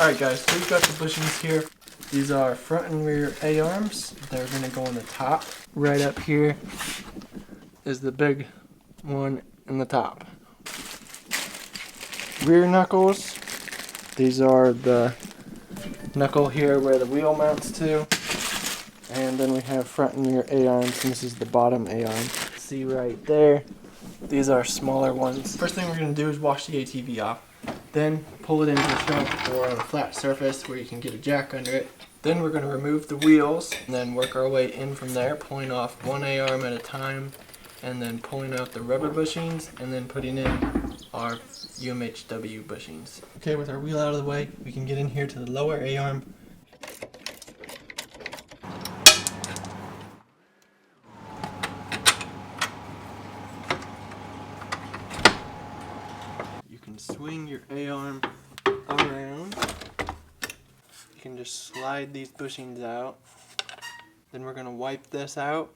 Alright guys, so we've got the bushings here. These are front and rear A-arms. They're going to go on the top. Right up here is the big one in the top. Rear knuckles. These are the knuckle here where the wheel mounts to. And then we have front and rear A-arms, and this is the bottom A-arm. See right there, these are smaller ones. First thing we're going to do is wash the ATV off. Then pull it into the truck or on a flat surface where you can get a jack under it. Then we're going to remove the wheels and then work our way in from there, pulling off one A-arm at a time and then pulling out the rubber bushings and then putting in our UHMW bushings. Okay, with our wheel out of the way, we can get in here to the lower A-arm. You can swing your A-arm around. You can just slide these bushings out. Then we're going to wipe this out.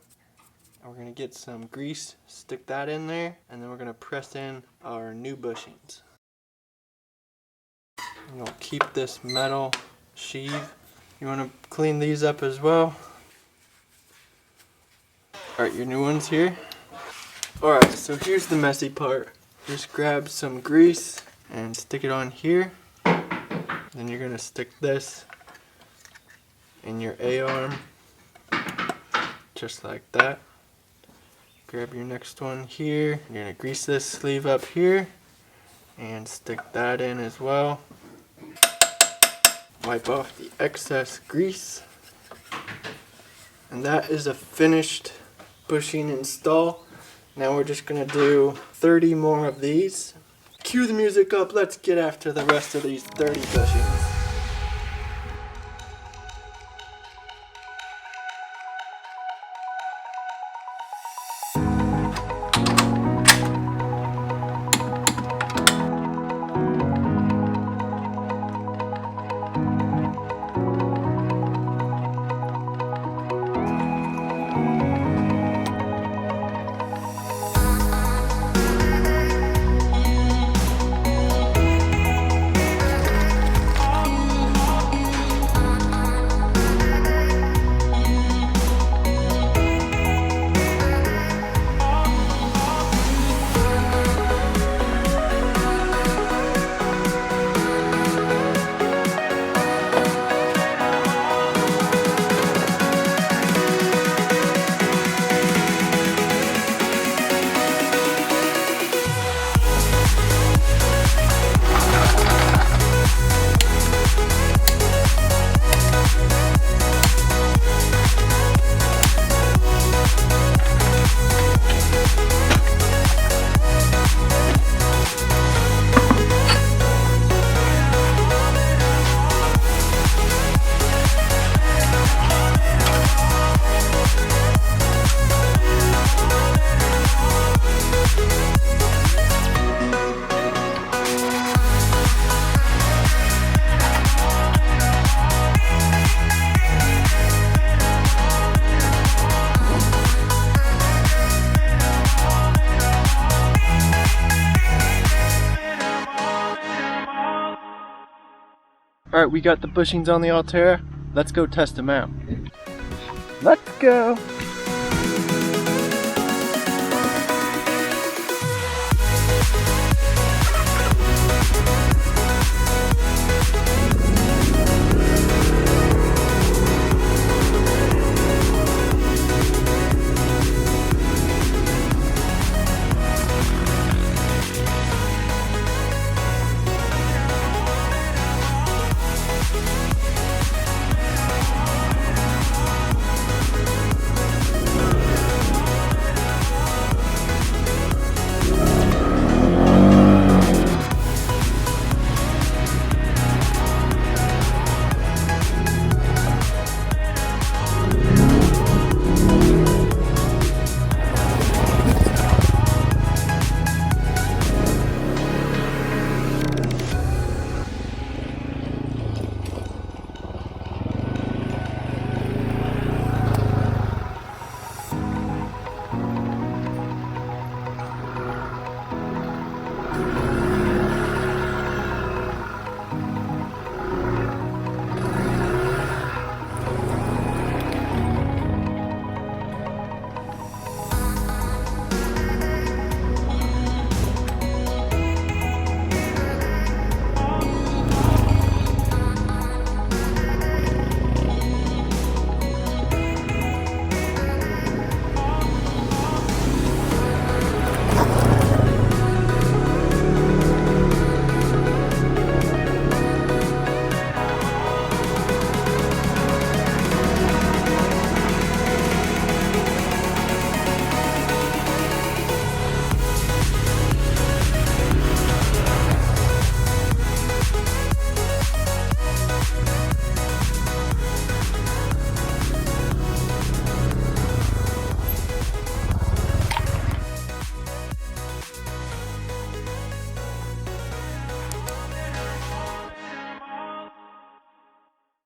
And we're going to get some grease, stick that in there, and then we're going to press in our new bushings. And we'll keep this metal sheave. You want to clean these up as well. Alright, your new ones here. Alright, so here's the messy part. Just grab some grease and stick it on here. Then you're going to stick this in your A-arm, just like that. Grab your next one here. You're going to grease this sleeve up here and stick that in as well. Wipe off the excess grease. And that is a finished bushing install. Now we're just going to do 30 more of these. Cue the music up, let's get after the rest of these 30 bushings. Alright, we got the bushings on the Altera. Let's go test them out. Let's go!